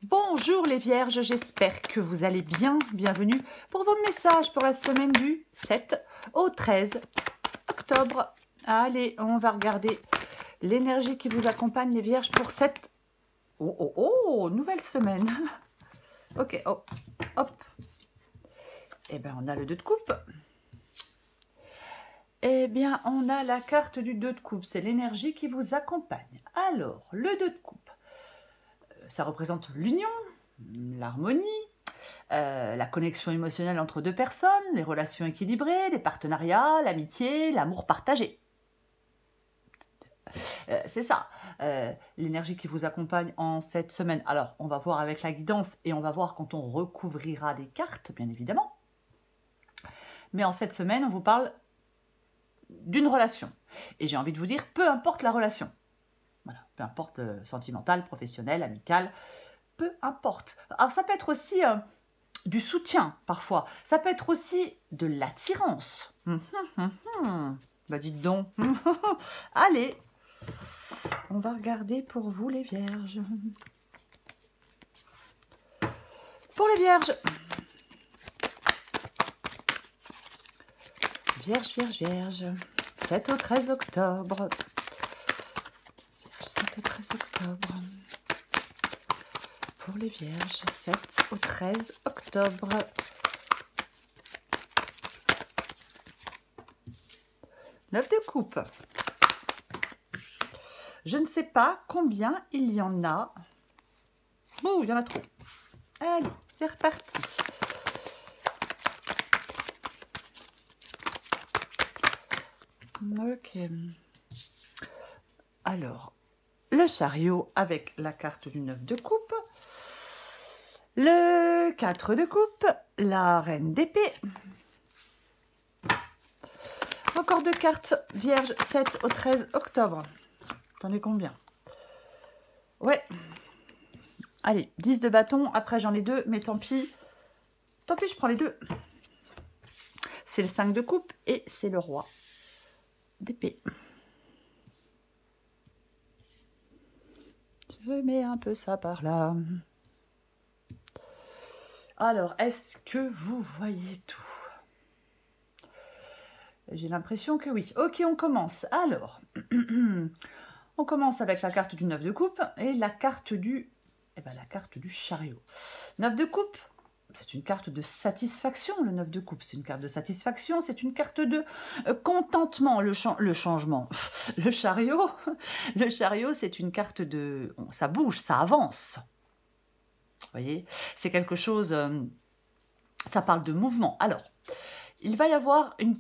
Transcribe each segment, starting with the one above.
Bonjour les vierges, j'espère que vous allez bien. Bienvenue pour vos messages pour la semaine du 7 au 13 octobre. Allez, on va regarder l'énergie qui vous accompagne les vierges pour cette nouvelle semaine. Ok, oh, hop. Eh bien, on a le 2 de coupe. Eh bien, on a la carte du 2 de coupe. C'est l'énergie qui vous accompagne. Alors, le 2 de coupe, ça représente l'union, l'harmonie, la connexion émotionnelle entre deux personnes, les relations équilibrées, les partenariats, l'amitié, l'amour partagé. C'est ça, l'énergie qui vous accompagne en cette semaine. Alors, on va voir avec la guidance et on va voir quand on recouvrira des cartes, bien évidemment. Mais en cette semaine, on vous parle d'une relation. Et j'ai envie de vous dire, peu importe la relation. Voilà, peu importe sentimentale, professionnelle, amicale, peu importe. Alors, ça peut être aussi du soutien, parfois. Ça peut être aussi de l'attirance. Bah, dites donc. Allez, on va regarder pour vous, les vierges. Pour les vierges. Vierge. 7 au 13 octobre. 7 au 13 octobre. Pour les vierges, 7 au 13 octobre. Neuf de coupe. Je ne sais pas combien il y en a. Oh, il y en a trop. Allez, c'est reparti. Ok. Alors, le chariot avec la carte du 9 de coupe. Le 4 de coupe. La reine d'épée. Encore deux cartes vierges, 7 au 13 octobre. T'en es combien? Ouais. Allez, 10 de bâton. Après, j'en ai deux, mais tant pis. Tant pis, je prends les deux. C'est le 5 de coupe et c'est le roi d'épée. Je mets un peu ça par là. Alors, est-ce que vous voyez tout? J'ai l'impression que oui. Ok, on commence. Alors, on commence avec la carte du 9 de coupe et la carte du, la carte du chariot. 9 de coupe, c'est une carte de satisfaction, le 9 de coupe. C'est une carte de satisfaction, c'est une carte de contentement, le changement. Le chariot, c'est une carte de... ça bouge, ça avance. Vous voyez, c'est quelque chose... ça parle de mouvement. Alors, il va y avoir il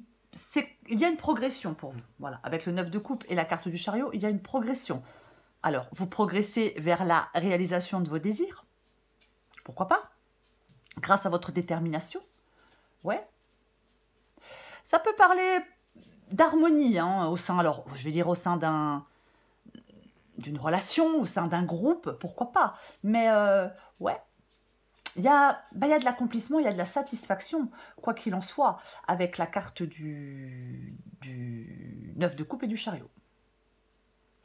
y a une progression pour vous. Voilà, avec le 9 de coupe et la carte du chariot, il y a une progression. Alors, vous progressez vers la réalisation de vos désirs. Pourquoi pas? Grâce à votre détermination. Ouais. Ça peut parler d'harmonie, hein, au sein, alors, je vais dire au sein d'une relation, au sein d'un groupe, pourquoi pas. Mais, ouais. Il y a de l'accomplissement, il y a de la satisfaction, quoi qu'il en soit, avec la carte du 9 de coupe et du chariot.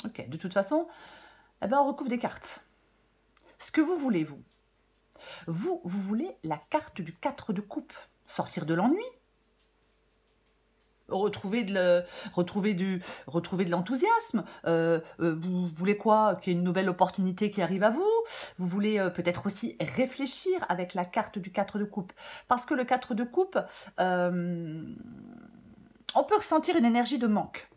Ok, de toute façon, on recouvre des cartes. Ce que vous voulez, vous. Vous voulez la carte du 4 de coupe. Sortir de l'ennui. Retrouver de l'enthousiasme. Vous voulez quoi? Qu'il y ait une nouvelle opportunité qui arrive à vous. Vous voulez peut-être aussi réfléchir avec la carte du 4 de coupe. Parce que le 4 de coupe, on peut ressentir une énergie de manque.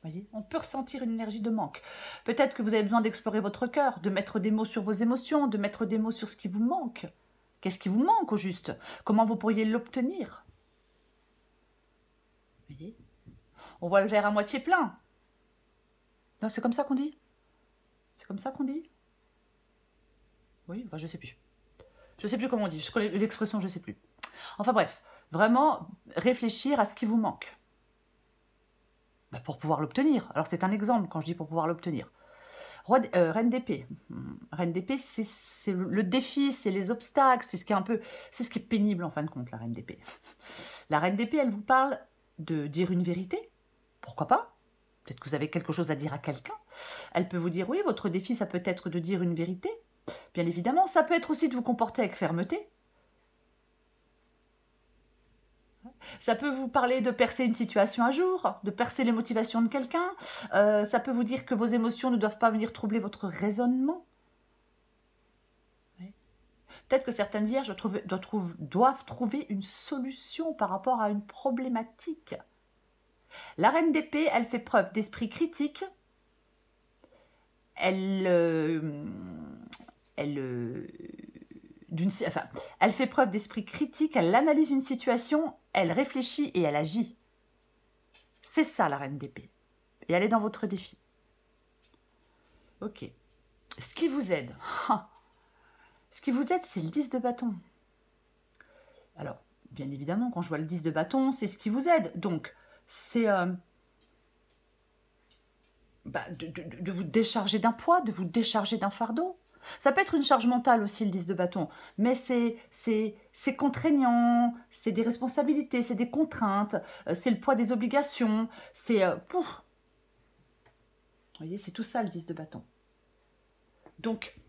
Voyez, on peut ressentir une énergie de manque. Peut-être que vous avez besoin d'explorer votre cœur, de mettre des mots sur vos émotions, de mettre des mots sur ce qui vous manque. Qu'est-ce qui vous manque au juste? Comment vous pourriez l'obtenir? Vous voyez, on voit le verre à moitié plein. Non, c'est comme ça qu'on dit? C'est comme ça qu'on dit? Oui, enfin, je sais plus. Je sais plus comment on dit. L'expression, je sais plus. Enfin bref, vraiment réfléchir à ce qui vous manque. Pour pouvoir l'obtenir. Alors c'est un exemple quand je dis pour pouvoir l'obtenir. Reine d'épée. Reine d'épée, c'est le défi, c'est les obstacles, c'est ce qui est pénible en fin de compte, la reine d'épée. La reine d'épée, elle vous parle de dire une vérité. Pourquoi pas? Peut-être que vous avez quelque chose à dire à quelqu'un. Elle peut vous dire, oui, votre défi, ça peut être de dire une vérité. bien évidemment. Ça peut être aussi de vous comporter avec fermeté. Ça peut vous parler de percer une situation à jour, de percer les motivations de quelqu'un. Ça peut vous dire que vos émotions ne doivent pas venir troubler votre raisonnement. Oui. Peut-être que certaines vierges doivent trouver une solution par rapport à une problématique. La reine d'épée, elle fait preuve d'esprit critique. Elle fait preuve d'esprit critique, elle analyse une situation, elle réfléchit et elle agit. C'est ça la reine d'épée. Et elle est dans votre défi. Ok. Ce qui vous aide. Ce qui vous aide, c'est le 10 de bâton. Alors, bien évidemment, quand je vois le 10 de bâton, c'est ce qui vous aide. Donc, c'est de vous décharger d'un poids, de vous décharger d'un fardeau. Ça peut être une charge mentale aussi, le 10 de bâton, mais c'est contraignant, c'est des responsabilités, c'est des contraintes, c'est le poids des obligations, c'est... Vous voyez, c'est tout ça le 10 de bâton. Donc,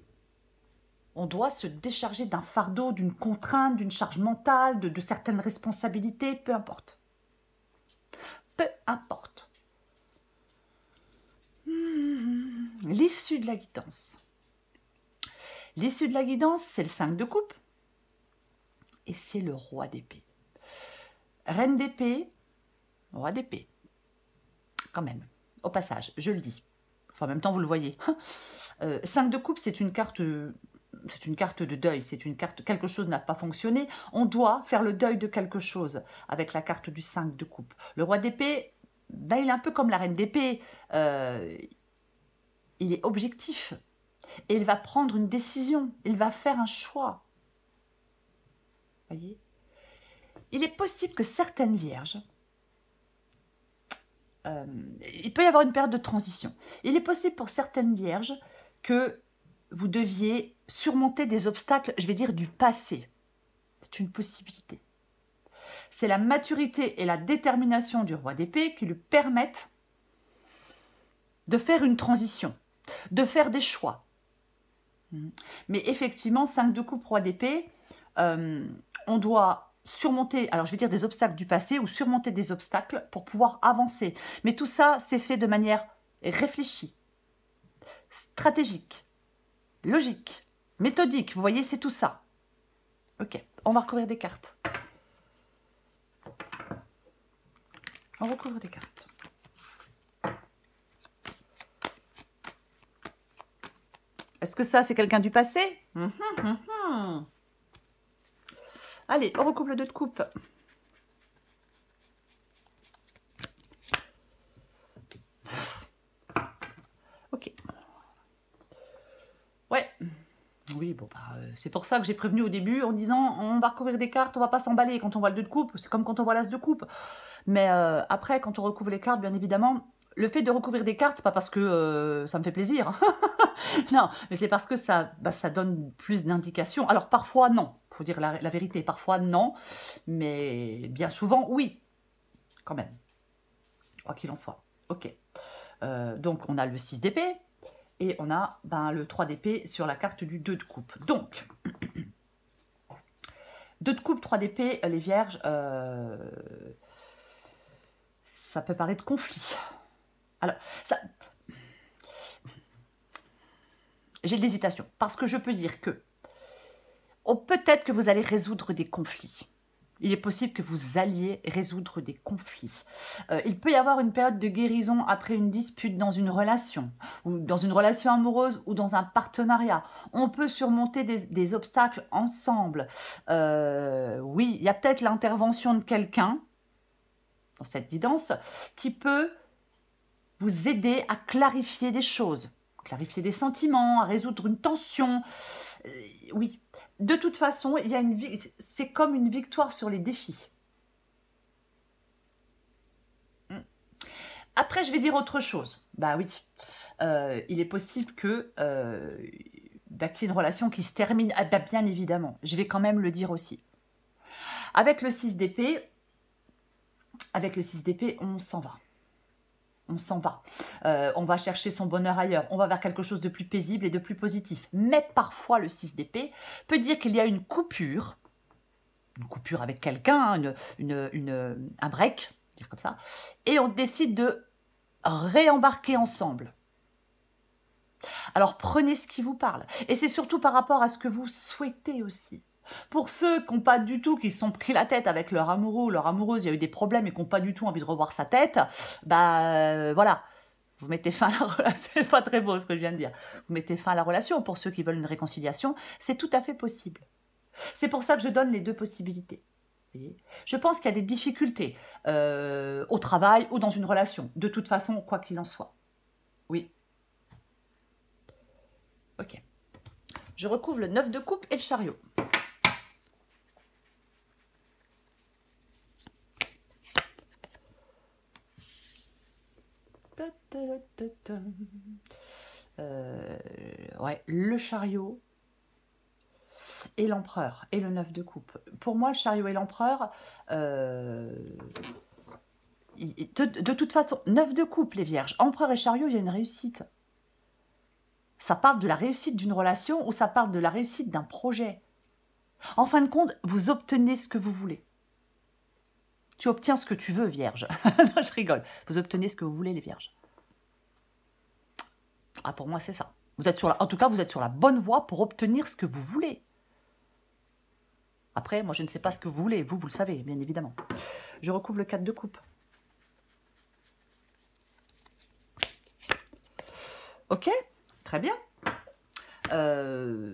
on doit se décharger d'un fardeau, d'une contrainte, d'une charge mentale, de certaines responsabilités, peu importe. Peu importe. L'issue de la guidance. L'issue de la guidance, c'est le 5 de coupe et c'est le roi d'épée. Reine d'épée, roi d'épée. Quand même, au passage, je le dis. Enfin, en même temps, vous le voyez. 5 de coupe, c'est une carte de deuil, c'est une carte, quelque chose n'a pas fonctionné. On doit faire le deuil de quelque chose avec la carte du 5 de coupe. Le roi d'épée, ben, il est un peu comme la reine d'épée. Il est objectif. Et il va prendre une décision, il va faire un choix. Voyez ? Il est possible que certaines vierges, il peut y avoir une période de transition. Il est possible pour certaines vierges que vous deviez surmonter des obstacles, je vais dire, du passé. C'est une possibilité. C'est la maturité et la détermination du roi d'épée qui lui permettent de faire une transition, de faire des choix. Mais effectivement, 5 de coupe, roi d'épée, on doit surmonter, alors je vais dire des obstacles du passé ou surmonter des obstacles pour pouvoir avancer. Mais tout ça, c'est fait de manière réfléchie, stratégique, logique, méthodique. Vous voyez, c'est tout ça. Ok, on va recouvrir des cartes. On recouvre des cartes. Est-ce que ça, c'est quelqu'un du passé? Allez, on recouvre le 2 de coupe. Ok. Ouais. Oui, bon, bah, c'est pour ça que j'ai prévenu au début en disant on va recouvrir des cartes, on va pas s'emballer quand on voit le 2 de coupe. C'est comme quand on voit l'as de coupe. Mais après, quand on recouvre les cartes, bien évidemment, le fait de recouvrir des cartes, c'est pas parce que ça me fait plaisir. Non, mais c'est parce que ça donne plus d'indications. Alors parfois, non. Il faut dire la vérité. Parfois, non. Mais bien souvent, oui. Quand même. Quoi qu'il en soit. Ok. Donc, on a le 6 d'épée. Et on a le 3 d'épée sur la carte du 2 de coupe. Donc, 2 de coupe, 3 d'épée, les vierges, ça peut parler de conflit. Alors, j'ai de l'hésitation, parce que je peux dire que peut-être que vous allez résoudre des conflits. Il est possible que vous alliez résoudre des conflits. Il peut y avoir une période de guérison après une dispute dans une relation, ou dans une relation amoureuse, ou dans un partenariat. On peut surmonter des obstacles ensemble. Oui, il y a peut-être l'intervention de quelqu'un, dans cette guidance, qui peut vous aider à clarifier des choses, clarifier des sentiments, à résoudre une tension. Oui. De toute façon, c'est comme une victoire sur les défis. Après, je vais dire autre chose. Bah oui, il est possible que qu'il y ait une relation qui se termine. Ah, bah, bien évidemment, je vais quand même le dire aussi. Avec le 6 d'épée, on s'en va. on s'en va. On va chercher son bonheur ailleurs. On va vers quelque chose de plus paisible et de plus positif. Mais parfois, le 6 d'épée peut dire qu'il y a une coupure avec quelqu'un, un break, dire comme ça, et on décide de réembarquer ensemble. Alors prenez ce qui vous parle. Et c'est surtout par rapport à ce que vous souhaitez aussi. Pour ceux qui n'ont pas du tout, qui se sont pris la tête avec leur amoureux ou leur amoureuse, il y a eu des problèmes et qui n'ont pas du tout envie de revoir sa tête, voilà, vous mettez fin à la relation. C'est pas très beau ce que je viens de dire. Vous mettez fin à la relation. Pour ceux qui veulent une réconciliation, c'est tout à fait possible. C'est pour ça que je donne les deux possibilités. Vous voyez, je pense qu'il y a des difficultés au travail ou dans une relation. De toute façon, quoi qu'il en soit. Oui. Ok. Je recouvre le 9 de coupe et le chariot. Ouais, le chariot et l'empereur et le 9 de coupe. Pour moi, le chariot et l'empereur, de toute façon, 9 de coupe, les vierges, empereur et chariot, il y a une réussite. Ça parle de la réussite d'une relation ou ça parle de la réussite d'un projet. En fin de compte, vous obtenez ce que vous voulez. Tu obtiens ce que tu veux, vierge. Non, je rigole. Vous obtenez ce que vous voulez, les vierges. Ah, pour moi, c'est ça. Vous êtes en tout cas, vous êtes sur la bonne voie pour obtenir ce que vous voulez. Après, moi, je ne sais pas ce que vous voulez. Vous le savez, bien évidemment. Je recouvre le 4 de coupe. Ok, très bien. As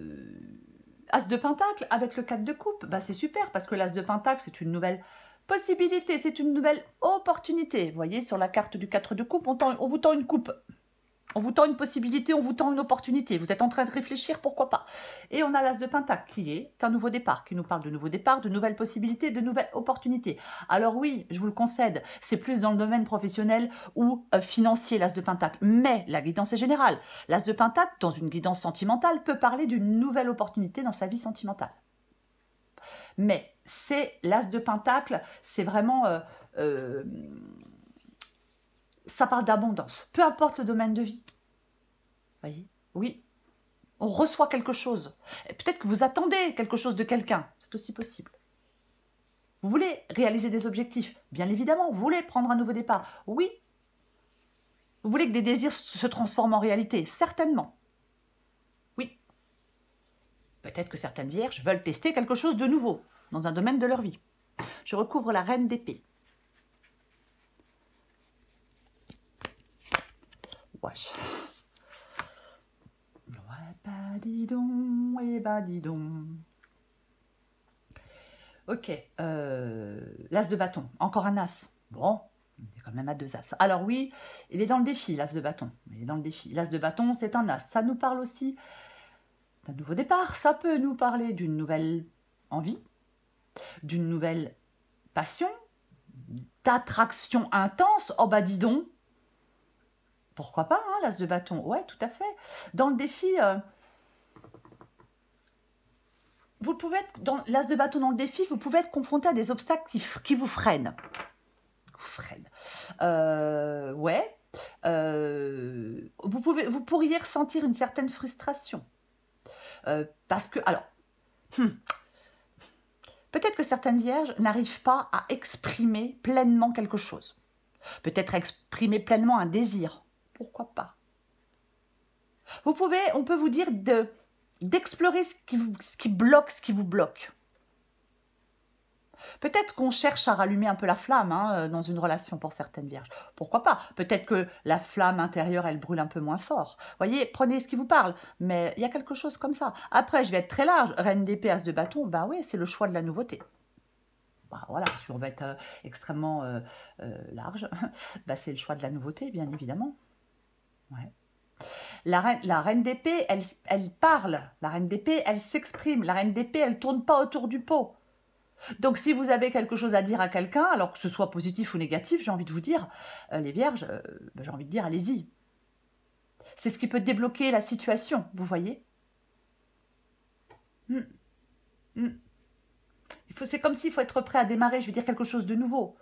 de pentacle avec le 4 de coupe. Bah, c'est super parce que l'as de pentacle, c'est une nouvelle possibilité, c'est une nouvelle opportunité. Vous voyez, sur la carte du 4 de coupe, on vous tend une coupe. On vous tend une possibilité, on vous tend une opportunité. Vous êtes en train de réfléchir, pourquoi pas. Et on a l'as de pentacle qui est un nouveau départ, qui nous parle de nouveau départ, de nouvelles possibilités, de nouvelles opportunités. Alors oui, je vous le concède, c'est plus dans le domaine professionnel ou financier, l'as de pentacle. Mais la guidance est générale. L'as de pentacle, dans une guidance sentimentale, peut parler d'une nouvelle opportunité dans sa vie sentimentale. Mais c'est l'as de pentacle, c'est vraiment... ça parle d'abondance, peu importe le domaine de vie. Vous voyez? Oui, on reçoit quelque chose. Peut-être que vous attendez quelque chose de quelqu'un, c'est aussi possible. Vous voulez réaliser des objectifs, bien évidemment. Vous voulez prendre un nouveau départ, oui. Vous voulez que des désirs se transforment en réalité, certainement. Oui. Peut-être que certaines vierges veulent tester quelque chose de nouveau dans un domaine de leur vie. Je recouvre la reine d'épée. Wesh. Ouais, bah dis donc, et bah dis donc. Ok, l'as de bâton, encore un as. Bon, il est quand même à 2 as. Alors oui, il est dans le défi, l'as de bâton. Il est dans le défi. L'as de bâton, c'est un as. Ça nous parle aussi d'un nouveau départ. Ça peut nous parler d'une nouvelle envie, d'une nouvelle passion, d'attraction intense. Oh bah dis donc. Pourquoi pas, hein, l'as de bâton? Ouais, tout à fait. Dans le défi, vous pouvez être, dans l'as de bâton dans le défi, vous pouvez être confronté à des obstacles qui vous freinent. Ouais. Vous pourriez ressentir une certaine frustration. Parce que, alors, peut-être que certaines vierges n'arrivent pas à exprimer pleinement quelque chose. Peut-être exprimer pleinement un désir. Pourquoi pas? On peut vous dire d'explorer ce qui bloque, ce qui vous bloque. Peut-être qu'on cherche à rallumer un peu la flamme hein, dans une relation pour certaines vierges. Pourquoi pas? Peut-être que la flamme intérieure, elle brûle un peu moins fort. Voyez, prenez ce qui vous parle. Mais il y a quelque chose comme ça. Après, je vais être très large. Reine d'épée, as de bâton, bah oui, c'est le choix de la nouveauté. Bah voilà, si on va être extrêmement large, bah c'est le choix de la nouveauté, bien évidemment. Ouais. La reine d'épée, elle parle. La reine d'épée, elle s'exprime. La reine d'épée, elle ne tourne pas autour du pot. Donc, si vous avez quelque chose à dire à quelqu'un, alors que ce soit positif ou négatif, j'ai envie de vous dire, les vierges, j'ai envie de dire, allez-y. C'est ce qui peut débloquer la situation, vous voyez. C'est comme s'il faut être prêt à démarrer, je veux dire, quelque chose de nouveau.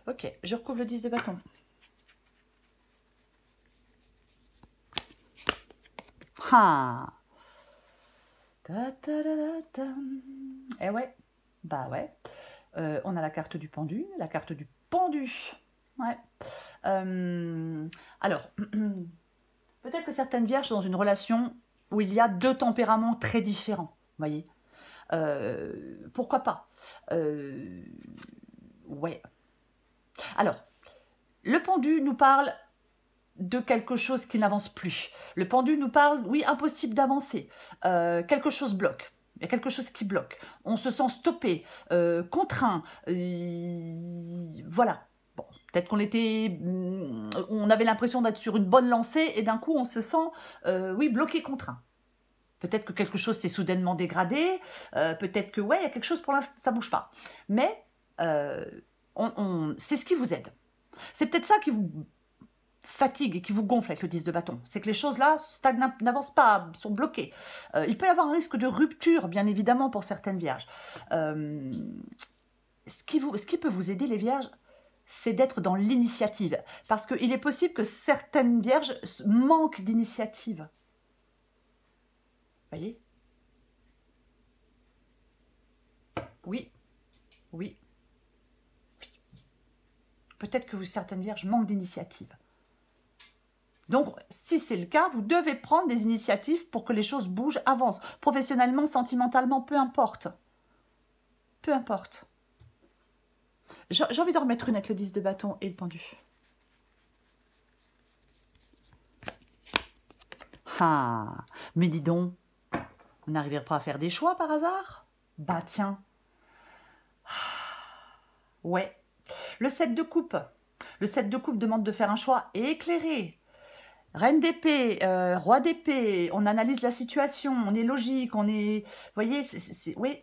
Ok, je recouvre le 10 de bâton. Ah. Eh ouais, bah ouais. On a la carte du pendu, la carte du pendu. Ouais. Alors, peut-être que certaines vierges sont dans une relation où il y a deux tempéraments très différents, voyez. Pourquoi pas ouais. Alors, le pendu nous parle de quelque chose qui n'avance plus. Le pendu nous parle, oui, impossible d'avancer. Quelque chose bloque. Il y a quelque chose qui bloque. On se sent stoppé, contraint. Voilà. Bon, peut-être on avait l'impression d'être sur une bonne lancée et d'un coup on se sent, oui, bloqué, contraint. Peut-être que quelque chose s'est soudainement dégradé. Peut-être que, ouais, il y a quelque chose pour l'instant, ça bouge pas. Mais c'est ce qui vous aide. C'est peut-être ça qui vous fatigue et qui vous gonfle avec le 10 de bâton. C'est que les choses là stagnent, n'avancent pas, sont bloquées. Il peut y avoir un risque de rupture, bien évidemment, pour certaines vierges. Ce qui peut vous aider, les vierges, c'est d'être dans l'initiative. Parce qu'il est possible que certaines vierges manquent d'initiative. Vous voyez? Oui. Oui. Peut-être que certaines vierges manquent d'initiative. Donc, si c'est le cas, vous devez prendre des initiatives pour que les choses bougent, avancent. Professionnellement, sentimentalement, peu importe. Peu importe. J'ai envie d'en remettre une avec le 10 de bâton et le pendu. Ah, mais dis donc, on n'arriverait pas à faire des choix par hasard? Bah tiens. Ouais. Le 7 de coupe. Le 7 de coupe demande de faire un choix éclairé. Reine d'épée, roi d'épée, on analyse la situation, on est logique, on est... Vous voyez, oui.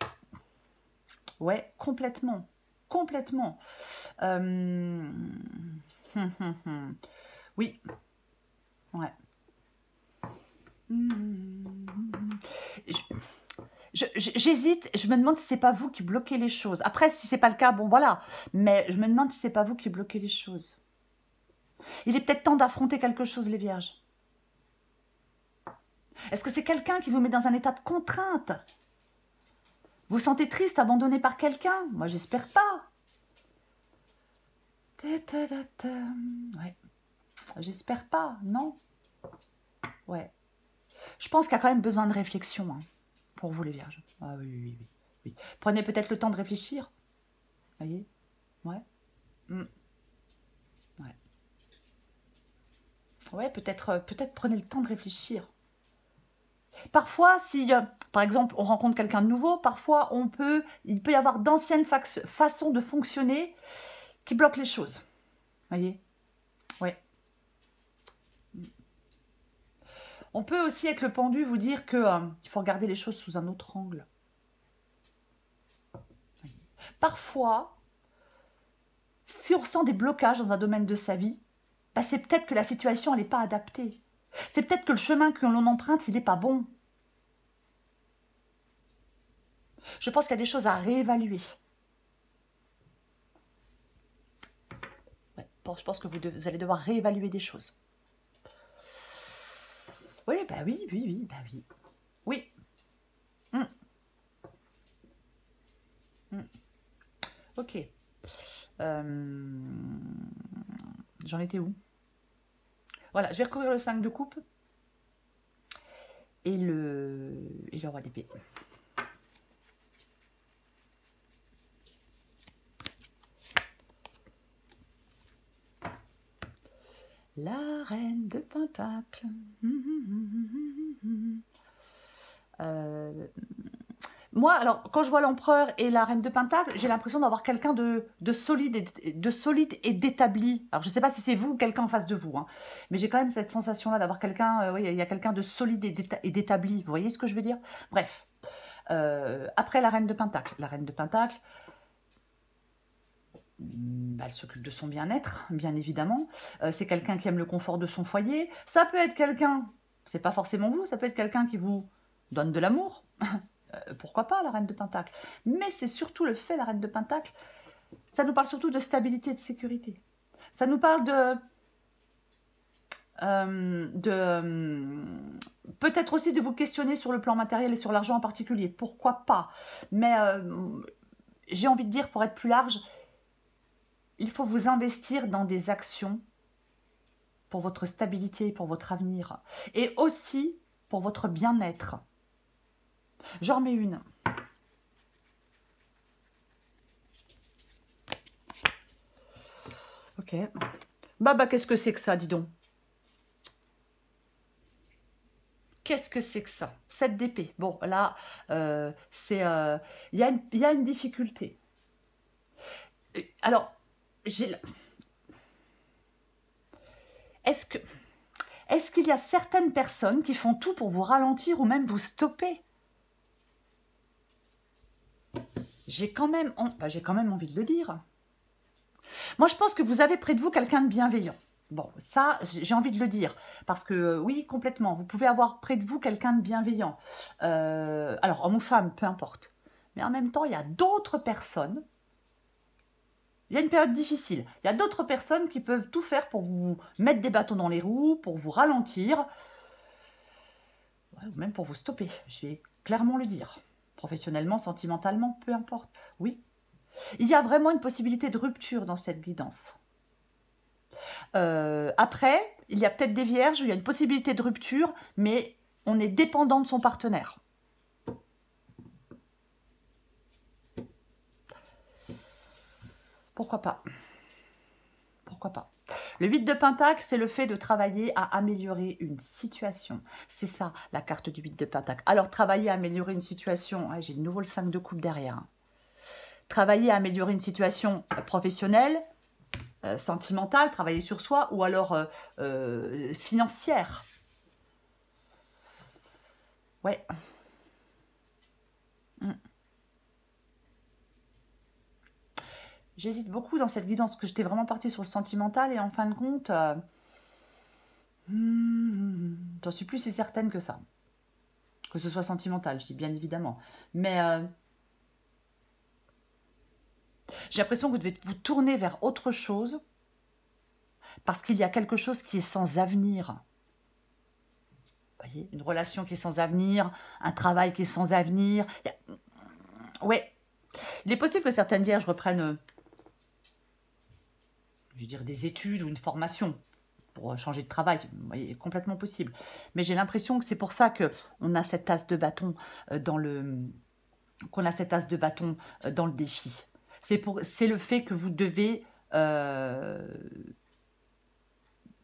Ouais, complètement. Complètement. Oui. Ouais. J'hésite, je me demande si c'est pas vous qui bloquez les choses. Après, si c'est pas le cas, bon voilà. Mais je me demande si c'est pas vous qui bloquez les choses. Il est peut-être temps d'affronter quelque chose, les vierges. Est-ce que c'est quelqu'un qui vous met dans un état de contrainte? Vous vous sentez triste, abandonné par quelqu'un? Moi, j'espère pas. Ouais. J'espère pas, non? Ouais. Je pense qu'il y a quand même besoin de réflexion, hein, pour vous, les vierges. Ah oui, oui, oui, oui. Prenez peut-être le temps de réfléchir. Voyez? Ouais. Ouais. Ouais, peut-être prenez le temps de réfléchir. Parfois, si, par exemple, on rencontre quelqu'un de nouveau, parfois, il peut y avoir d'anciennes façons de fonctionner qui bloquent les choses. Voyez? Ouais. On peut aussi, avec le pendu, vous dire qu'il faut regarder les choses sous un autre angle. Parfois, si on ressent des blocages dans un domaine de sa vie, bah, c'est peut-être que la situation n'est pas adaptée. C'est peut-être que le chemin que l'on emprunte, il n'est pas bon. Je pense qu'il y a des choses à réévaluer. Ouais, bon, je pense que vous allez devoir réévaluer des choses. Oui, bah oui, oui, oui, bah oui. Oui. Ok. J'en étais où? Voilà, je vais recouvrir le 5 de coupe et le roi d'épée. La reine de Pentacle. Moi, alors, quand je vois l'empereur et la reine de Pentacle, j'ai l'impression d'avoir quelqu'un de solide et d'établi. Alors, je ne sais pas si c'est vous ou quelqu'un en face de vous, hein, mais j'ai quand même cette sensation-là d'avoir quelqu'un, oui, il y a quelqu'un de solide et d'établi. Vous voyez ce que je veux dire? Bref. Après la reine de Pentacle. La reine de Pentacle, elle s'occupe de son bien-être, bien évidemment. C'est quelqu'un qui aime le confort de son foyer. Ça peut être quelqu'un, c'est pas forcément vous, ça peut être quelqu'un qui vous donne de l'amour. Pourquoi pas, la reine de Pentacle? Mais c'est surtout le fait, la reine de Pentacle, ça nous parle surtout de stabilité et de sécurité. Ça nous parle peut-être aussi de vous questionner sur le plan matériel et sur l'argent en particulier. Pourquoi pas? Mais j'ai envie de dire, pour être plus large, il faut vous investir dans des actions pour votre stabilité, pour votre avenir. Et aussi pour votre bien-être. J'en remets une. Ok. Bah, qu'est-ce que c'est que ça, dis donc? Qu'est-ce que c'est que ça? 7 d'épée. Bon, là, c'est... Il y a une difficulté. Alors, est-ce qu'il y a certaines personnes qui font tout pour vous ralentir ou même vous stopper? J'ai quand même envie de le dire. Moi, je pense que vous avez près de vous quelqu'un de bienveillant. Bon, ça, j'ai envie de le dire. Parce que, oui, complètement, vous pouvez avoir près de vous quelqu'un de bienveillant. Alors, homme ou femme, peu importe. Mais en même temps, il y a d'autres personnes. Il y a une période difficile. Il y a d'autres personnes qui peuvent tout faire pour vous mettre des bâtons dans les roues, pour vous ralentir, ou même pour vous stopper. Je vais clairement le dire. Professionnellement, sentimentalement, peu importe. Oui. Il y a vraiment une possibilité de rupture dans cette guidance. Après, il y a peut-être des vierges où il y a une possibilité de rupture, mais on est dépendant de son partenaire. Pourquoi pas? Pourquoi pas? Le 8 de Pentacle, c'est le fait de travailler à améliorer une situation. C'est ça, la carte du 8 de Pentacle. Alors, travailler à améliorer une situation, ouais, j'ai de nouveau le 5 de coupe derrière. Travailler à améliorer une situation professionnelle, sentimentale, travailler sur soi, ou alors financière. Ouais. J'hésite beaucoup dans cette guidance, parce que j'étais vraiment partie sur le sentimental, et en fin de compte, j'en suis plus si certaine que ça. Que ce soit sentimental, je dis bien évidemment. Mais j'ai l'impression que vous devez vous tourner vers autre chose, parce qu'il y a quelque chose qui est sans avenir. Vous voyez, une relation qui est sans avenir, un travail qui est sans avenir. Ouais, il est possible que certaines vierges reprennent, je veux dire, des études ou une formation pour changer de travail. Vous voyez, complètement possible. Mais j'ai l'impression que c'est pour ça qu'on a cet as de bâton dans le... qu'on a cet as de bâton dans le défi. C'est le fait que vous devez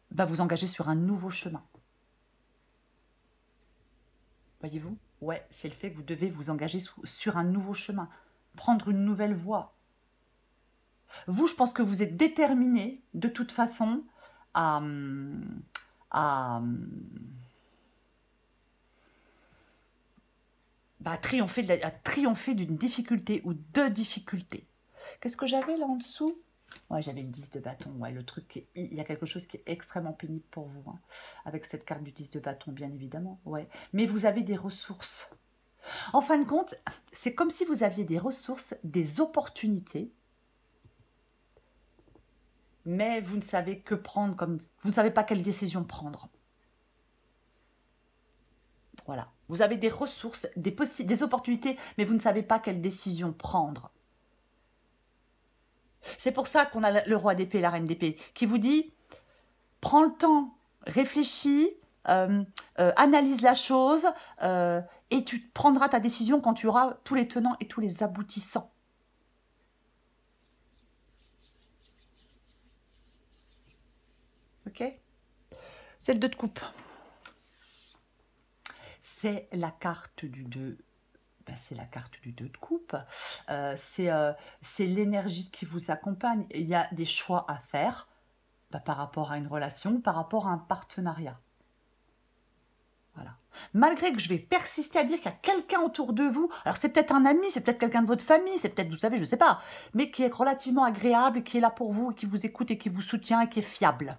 vous engager sur un nouveau chemin. Voyez-vous? Ouais, c'est le fait que vous devez vous engager sur un nouveau chemin. Prendre une nouvelle voie. Vous, je pense que vous êtes déterminé, de toute façon, à triompher d'une difficulté ou de difficultés. Qu'est-ce que j'avais là en dessous? Ouais, j'avais le 10 de bâton. Ouais, le truc, il y a quelque chose qui est extrêmement pénible pour vous, hein, avec cette carte du 10 de bâton, bien évidemment. Ouais. Mais vous avez des ressources. En fin de compte, c'est comme si vous aviez des ressources, des opportunités, mais vous ne savez que prendre, vous ne savez pas quelle décision prendre. Voilà. Vous avez des ressources, des opportunités, mais vous ne savez pas quelle décision prendre. C'est pour ça qu'on a le roi d'épée et la reine d'épée qui vous dit, prends le temps, réfléchis, analyse la chose et tu prendras ta décision quand tu auras tous les tenants et tous les aboutissants. Ok? C'est le 2 de coupe. C'est la carte du 2. C'est la carte du 2 de coupe. C'est l'énergie qui vous accompagne. Il y a des choix à faire par rapport à une relation, par rapport à un partenariat. Voilà. Malgré que je vais persister à dire qu'il y a quelqu'un autour de vous, alors c'est peut-être un ami, c'est peut-être quelqu'un de votre famille, c'est peut-être, vous savez, je ne sais pas, mais qui est relativement agréable, qui est là pour vous, qui vous écoute et qui vous soutient et qui est fiable.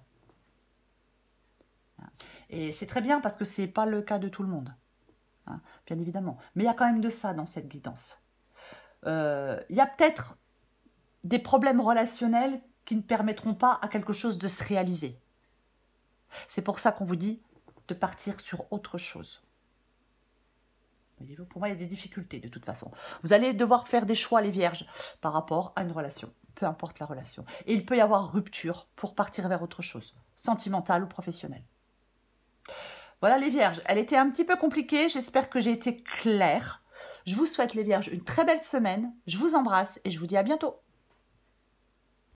Et c'est très bien parce que ce n'est pas le cas de tout le monde, hein, bien évidemment. Mais il y a quand même de ça dans cette guidance. Il y a peut-être des problèmes relationnels qui ne permettront pas à quelque chose de se réaliser. C'est pour ça qu'on vous dit de partir sur autre chose. Voyez-vous, pour moi, il y a des difficultés de toute façon. Vous allez devoir faire des choix, les vierges, par rapport à une relation, peu importe la relation. Et il peut y avoir rupture pour partir vers autre chose, sentimentale ou professionnelle. Voilà les vierges, elle était un petit peu compliquée, j'espère que j'ai été claire. Je vous souhaite les vierges une très belle semaine, je vous embrasse et je vous dis à bientôt.